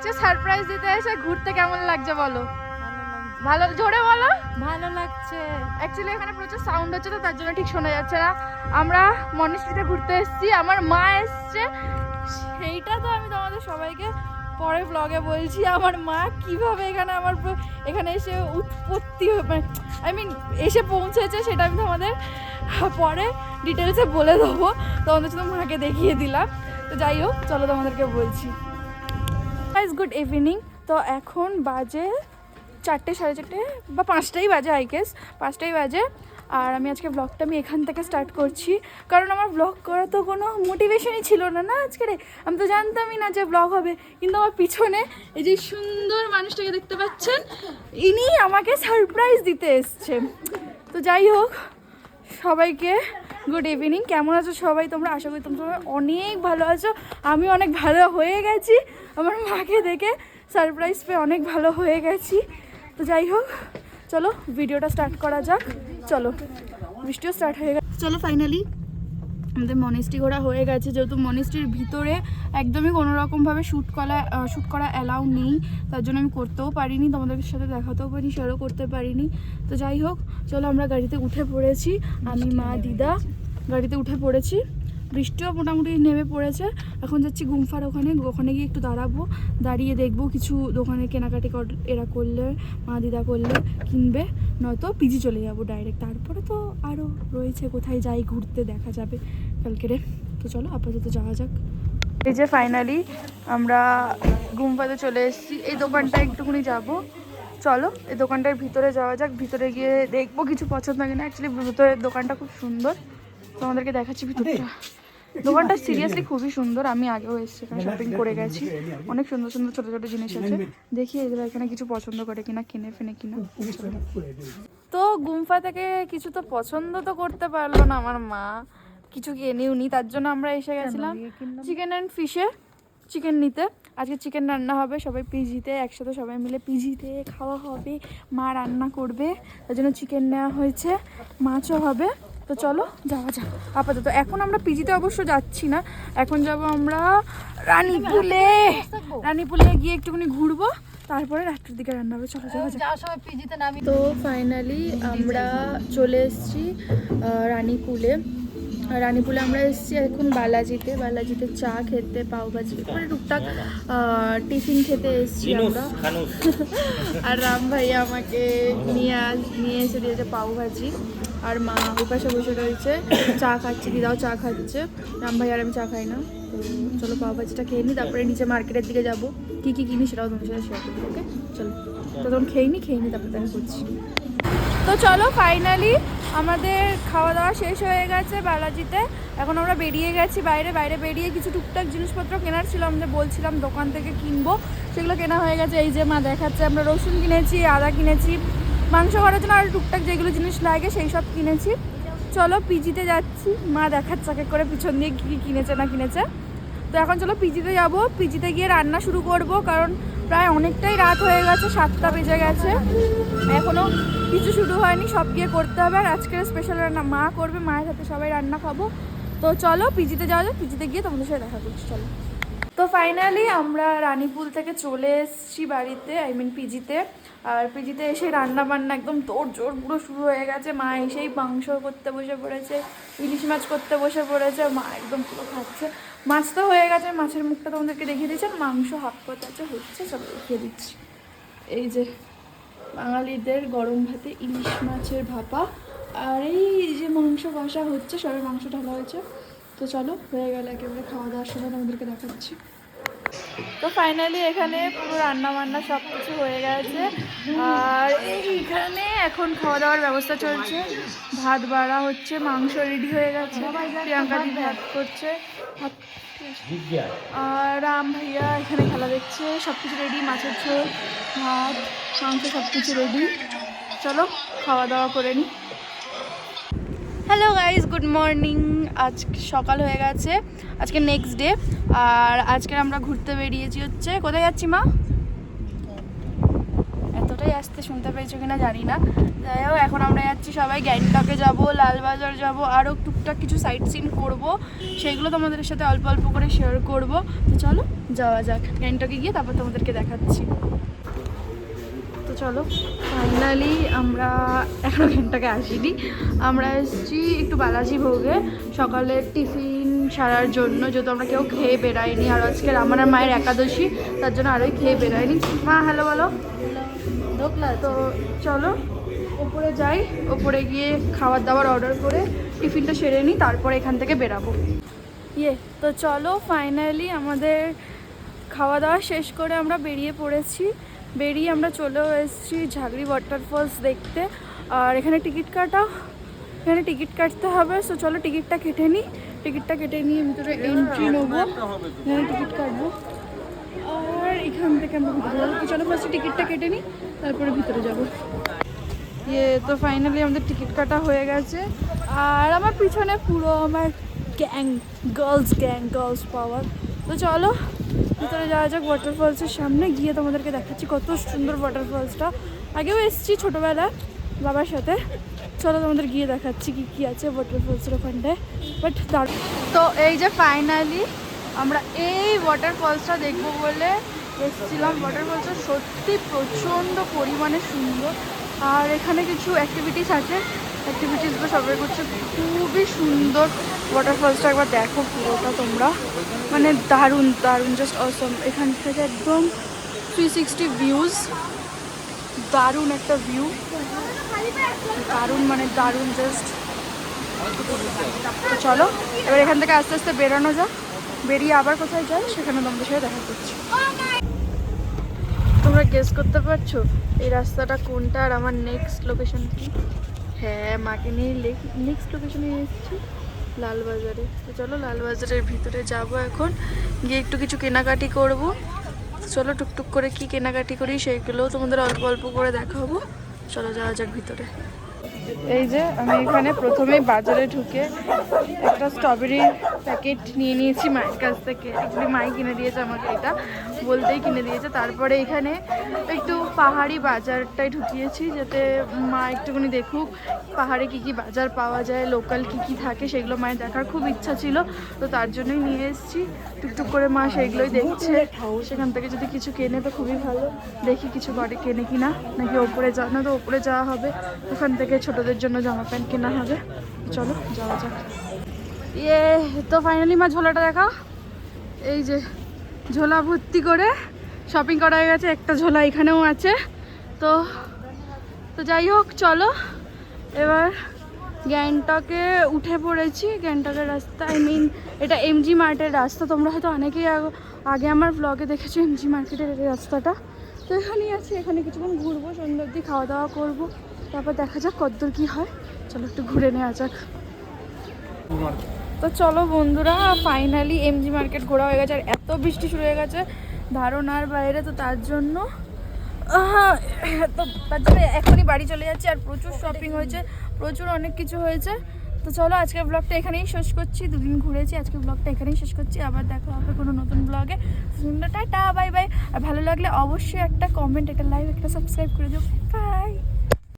আজকে সারপ্রাইজ দিতে এসে ঘুরতে কেমন লাগছে বলো? ভালো, জোরে বলো। ভালো লাগছে। অ্যাকচুয়ালি এখানে প্রচুর সাউন্ড হচ্ছে তো তার জন্য ঠিক শোনা যাচ্ছে না। আমরা মনেস্ট্রিতে ঘুরতে এসেছি, আমার মা এসছে, সেইটা তো আমি তোমাদের সবাইকে পরে ব্লগে বলছি। আমার মা কিভাবে এখানে এসে উৎপত্তি আই মিন এসে পৌঁছেছে সেটা আমি তোমাদের পরে ডিটেলসে বলে দেবো। তোমাদের শুধু মাকে দেখিয়ে দিলাম। তো যাই হোক, চলো তোমাদেরকে বলছি। Guys good evening. তো এখন বাজে 4টে, সাড়ে 4টে বা 5টাই বাজে, আই গেস 5টাই বাজে। আর আমি আজকে ব্লগটা এখান থেকে স্টার্ট করছি, কারণ আমার ব্লগ করার তো কোনো মোটিভেশনই ছিল না আজকে। আমি তো জানতামই না যে ব্লগ হবে, কিন্তু আমার পিছনে এই যে সুন্দর মানুষটাকে দেখতে পাচ্ছেন, ইনি আমাকে সারপ্রাইজ দিতে এসছে। তো যাই হোক, সবাইকে গুড ইভিনিং। কেমন আছো সবাই তোমরা? আশা করি তোমরা অনেক ভালো আছো। আমি অনেক ভালো হয়ে গেছি, আমার মাকে দেখে সারপ্রাইজ পেয়ে অনেক ভালো হয়ে গেছি। তো যাই হোক, চলো ভিডিওটা স্টার্ট করা যাক। চলো, বৃষ্টিও স্টার্ট হয়ে গেছে। চলো ফাইনালি আমাদের মনেস্ট্রি ঘোরা হয়ে গেছে। যেহেতু মনেস্ট্রির ভিতরে একদমই কোনো রকমভাবে শ্যুট করা অ্যালাউ নেই, তার জন্য আমি করতেও পারিনি, তোমাদের সাথে দেখাতেও পারিনি, শেয়ারও করতে পারিনি। তো যাই হোক, চলো আমরা গাড়িতে উঠে পড়েছি, আমি মা দিদা গাড়িতে উঠে পড়েছি। বৃষ্টিও মোটামুটি নেমে পড়েছে। এখন যাচ্ছি গুম্ফার ওখানে গিয়ে একটু দাঁড়াবো, দাঁড়িয়ে দেখবো কিছু দোকানে কেনাকাটি এরা করলে, মা দিদা করলে কিনবে, নয়তো পিজি চলে যাবো ডাইরেক্ট। তারপরে তো আরও রয়েছে, কোথায় যাই ঘুরতে দেখা যাবে কালকেরে। তো চলো আপাতত যাওয়া যাক। এই যে ফাইনালি আমরা গুম্ফাতে চলে এসেছি। এই দোকানটা একটুখানি যাবো, চলো এই দোকানটার ভিতরে যাওয়া যাক। ভিতরে গিয়ে দেখবো কিছু পছন্দ হয় কিনা। অ্যাকচুয়ালি ভিতরের দোকানটা খুব সুন্দর, তোমাদেরকে দেখাচ্ছি ভিতরটা। দোকানটা সিরিয়াসলি খুবই সুন্দর, আমি আগেও এসেছি এখানে, শপিং করে গেছি। অনেক সুন্দর সুন্দর ছোটো ছোটো জিনিস আছে, দেখি এগুলো এখানে কিছু পছন্দ করে কিনা, কিনে ফেনে কিনা। তো গুম্ফা থেকে কিছু তো পছন্দ তো করতে পারলো না আমার মা, কিছু কিনেও নি, তার জন্য আমরা এসে গেছিলাম চিকেন অ্যান্ড ফিশে চিকেন নিতে। আজকে চিকেন রান্না হবে, সবাই পিজিতে একসাথে সবাই মিলে পিজিতে খাওয়া হবে, মা রান্না করবে, তার জন্য চিকেন নেওয়া হয়েছে, মাছও হবে। তো চলো যাওয়া যাক আপাতত। এখন আমরা পিজিতে অবশ্য যাচ্ছি না, এখন যাব আমরা রানীপুলে গিয়ে একটুখানি ঘুরবো, তারপরে রাত্রের দিকে রান্না হবে। চলো যাওয়া যাক। তো ফাইনালি আমরা চলে এসেছি রানীপুলে আমরা এসেছি এখন বালাজিতে চা খেতে, পাওভাজি মানে টুকটাক টিফিন খেতে এসেছি আমরা। আর রাম ভাইয়া আমাকে নিয়ে এসে দিয়েছে পাওভাজি, আর মা ওই পাশে বসে রয়েছে চা খাচ্ছে, দিদাও চা খাচ্ছে। রাম ভাই আর আমি চা খাই না। তো চলো পাওভাজিটা খেয়ে নিই, তারপরে নিচে মার্কেটের দিকে যাবো, কী কী কিনি সেটাও তোমার সাথে শেয়ার করবো। ওকে চলো, তো তখন খেয়ে নিই তারপরে দেখা করছি। তো চলো ফাইনালি আমাদের খাওয়া দাওয়া শেষ হয়ে গেছে বালাজিতে। এখন আমরা বেরিয়ে গেছি বাইরে বেরিয়ে কিছু টুকটাক জিনিসপত্র কেনার ছিল, আমাদের বলছিলাম দোকান থেকে কিনবো, সেগুলো কেনা হয়ে গেছে। এই যে মা দেখাচ্ছে, আমরা রসুন কিনেছি, আদা কিনেছি, মাংস করার জন্য আর টুকটাক যেগুলো জিনিস লাগে সেই সব কিনেছি। চলো পিজিতে যাচ্ছি, মা দেখাচ্ছে এক এক করে পিছন দিয়ে কী কী কিনেছে না কিনেছে। তো এখন চলো পিজিতে যাব, পিজিতে গিয়ে রান্না শুরু করব, কারণ প্রায় অনেকটাই রাত হয়ে গেছে, 7টা বেজে গেছে, এখনও কিছু শুরু হয়নি, সব গিয়ে করতে হবে। আর আজকের স্পেশাল রান্না মা করবে, মায়ের হাতে সবাই রান্না খাবো। তো চলো পিজিতে যাওয়া যাক, পিজিতে গিয়ে তোমাদের সাথে দেখা করছি। চলো। তো ফাইনালি আমরা রানীপুল থেকে চলে এসেছি বাড়িতে, আই মিন পিজিতে। আর পিজিতে এসে রান্না বান্না একদম তোড়জোড় পুরো শুরু হয়ে গেছে। মা এসেই মাংস করতে বসে পড়েছে, ইলিশ মাছ করতে বসে পড়েছে, মা একদম পুরো খাচ্ছে। মাছ তো হয়ে গেছে, মাছের মুখটা তোমাদেরকে দেখিয়ে দিয়েছি, মাংস হাফ কথা হচ্ছে, সব দেখিয়ে দিচ্ছি। এই যে বাঙালিদের গরম ভাতে ইলিশ মাছের ভাপা, আর এই যে মাংস কষা হচ্ছে, সবাই মাংস ঢালা হয়েছে। তো চলো হয়ে গেলে একেবারে খাওয়া দাওয়ার সময় তোমাদেরকে দেখাচ্ছি। তো ফাইনালি এখানে পুরো রান্না বান্না সব কিছু হয়ে গেছে, আর এইখানে এখন খাওয়া দাওয়ার ব্যবস্থা চলছে। ভাত বাড়া হচ্ছে, মাংস রেডি হয়ে গেছে, প্রিয়াঙ্কা দি ভাত করছে, আর রাম ভাইয়া এখানে খেলা দেখছে। সব কিছু রেডি, মাছের ঝোল, ভাত, মাংস সব কিছু রেডি। চলো খাওয়া দাওয়া করে নিই। Hello guys, good morning. আজ সকাল হয়ে গেছে, আজকে নেক্সট ডে। আর আজকে আমরা ঘুরতে বেরিয়েছি হচ্ছে, কোথায় যাচ্ছি মা? এত আওয়াজটাই আসতে শুনতে পেয়েছো কিনা জানি না। যাই হোক, এখন আমরা যাচ্ছি সবাই গ্যাংটকে যাব, লালবাজার যাব, আরও টুকটাক কিছু সাইট সিন করবো, সেইগুলো তোমাদের সাথে অল্প অল্প করে শেয়ার করব। তো চলো যাওয়া যাক, গ্যাংটকে গিয়ে তারপর তোমাদেরকে দেখাচ্ছি। তো চলো, ফাইনালি আমরা এখনও ঘন্টাকে আসিনি, আমরা এসেছি একটু বালাজি ভোগে সকালের টিফিন সারার জন্য, যেহেতু আমরা কেউ খেয়ে বেরাইনি, আর আজকের আমার আর মায়ের একাদশী, তার জন্য আরোই খেয়ে বেরাইনি। মা হ্যালো বলো। তো চলো ওপরে যাই, ওপরে গিয়ে খাবার দাবার অর্ডার করে টিফিনটা সেরে নিই, তারপরে এখান থেকে বেরাবো। তো চলো ফাইনালি আমাদের খাওয়া দাওয়া শেষ করে আমরা বেরিয়ে পড়েছি। বেরিয়ে আমরা চলেও এসেছি ঝাগড়ি ওয়াটারফলস দেখতে। আর এখানে টিকিট কাটতে হবে। সো চলো টিকিটটা কেটে নিই, টিকিটটা কেটে নিয়ে ভিতরে এন্ট্রি নেবো, এখানে টিকিট কাটবো, আর এখান থেকে আমরা ভিতরে যাবো। চলো ফার্স্টে টিকিটটা কেটে নিই, তারপরে ভিতরে যাবো। তো ফাইনালি আমাদের টিকিট কাটা হয়ে গেছে, আর আমার পিছনে পুরো আমার গার্লস পাওয়ার। তো চলো ভিতরে যাওয়া যাক, ওয়াটারফলসের সামনে গিয়ে তোমাদেরকে দেখাচ্ছি কত সুন্দর ওয়াটারফলসটা। আগেও এসেছি ছোটোবেলায় বাবার সাথে। চলো তোমাদের গিয়ে দেখাচ্ছি কি কি আছে ওয়াটারফলসের ওখানটায়। বাট তো এই যে ফাইনালি আমরা এই ওয়াটারফলসটা দেখবো বলে এসেছিলাম। ওয়াটারফলসটা সত্যি প্রচণ্ড পরিমাণে সুন্দর, আর এখানে কিছু অ্যাক্টিভিটিস আছে, অ্যাক্টিভিটিসগুলো সবাই করছে, খুবই সুন্দর ওয়াটারফলসটা। একবার দেখো পুরোটা তোমরা, মানে দারুণ দারুণ, জাস্ট অসম। এখান থেকে একদম 360 ভিউজ, দারুণ একটা ভিউ, দারুণ মানে দারুণ জাস্ট। তো চলো এবার এখান থেকে আস্তে আস্তে বেরানো যাক, বেরিয়ে আবার কোথায় যাই সেখানে তোমাদের সাথে দেখা করছি। তোমরা গেস করতে পারছো এই রাস্তাটা কোনটা আর আমার নেক্সট লোকেশন কি? হ্যাঁ, মাকে নিয়ে নেক্সট লোকেশনে এসেছি, লালবাজারে। তো চলো লালবাজারের ভিতরে যাব এখন, গিয়ে একটু কিছু কেনাকাটি করব। চলো টুকটুক করে কি কেনাকাটি করি সেইগুলোও তোমাদের অল্প অল্প করে দেখাবো। চলো যাওয়া যাক ভিতরে। এই যে আমি এখানে প্রথমেই বাজারে ঢুকে একটা স্ট্রবেরির প্যাকেট নিয়ে নিয়েছি মায়ের কাছ থেকে। অ্যাকচুয়ালি মাই কিনে দিয়েছে আমাকে, এটা বলতেই কিনে দিয়েছে। তারপরে এখানে একটু পাহাড়ি বাজারটাই ঢুকিয়েছি, যাতে মা একটুখানি দেখুক পাহাড়ে কী কী বাজার পাওয়া যায়, লোকাল কী কী থাকে, সেগুলো মায়ের দেখার খুব ইচ্ছা ছিল। তো তার জন্যই নিয়ে এসেছি। টুকটুক করে মা সেইগুলোই দেখছে, সেখান থেকে যদি কিছু কেনে তো খুবই ভালো। দেখি কিছু বাড়ি কেনে কিনা, নাকি ওপরে যাওয়া, না তো ওপরে যাওয়া হবে, ওখান থেকে ছোটোদের জন্য জামা প্যান্ট কেনা হবে। চলো যাওয়া যাক। তো ফাইনালি মা ঝোলাটা দেখা, এই যে ঝোলা ভর্তি করে শপিং করা হয়ে গেছে। একটা ঝোলা এখানেও আছে। তো তো যাই হোক, চলো এবার গ্যাংটকে উঠে পড়েছি। গ্যাংটকের রাস্তা, এটা এমজি মার্টের রাস্তা। তোমরা হয়তো অনেকেই আগে আমার ব্লগে দেখেছো এমজি মার্কেটের এই রাস্তাটা। তো এখানেই আছি, এখানে কিছুক্ষণ ঘুরবো, সন্ধ্যা অবধি খাওয়া দাওয়া করবো, তারপর দেখা যাক কতদূর কী হয়। চলো একটু ঘুরে নেওয়া যাক। তো চলো বন্ধুরা, ফাইনালি এমজি মার্কেট ঘোরা হয়ে গেছে, আর এত বৃষ্টি শুরু হয়ে গেছে ধারণার বাইরে। তো তার জন্য এখনই বাড়ি চলে যাচ্ছি। আর প্রচুর শপিং হয়েছে, প্রচুর অনেক কিছু হয়েছে। তো চলো আজকের ব্লগটা এখানেই শেষ করছি। দুদিন ঘুরেছি, আজকের ব্লগটা এখানেই শেষ করছি। আবার দেখা হবে কোনো নতুন ব্লগে। Tata, bye bye. আর ভালো লাগলে অবশ্যই একটা কমেন্ট, একটা লাইক, একটা সাবস্ক্রাইব করে দিও। বাই।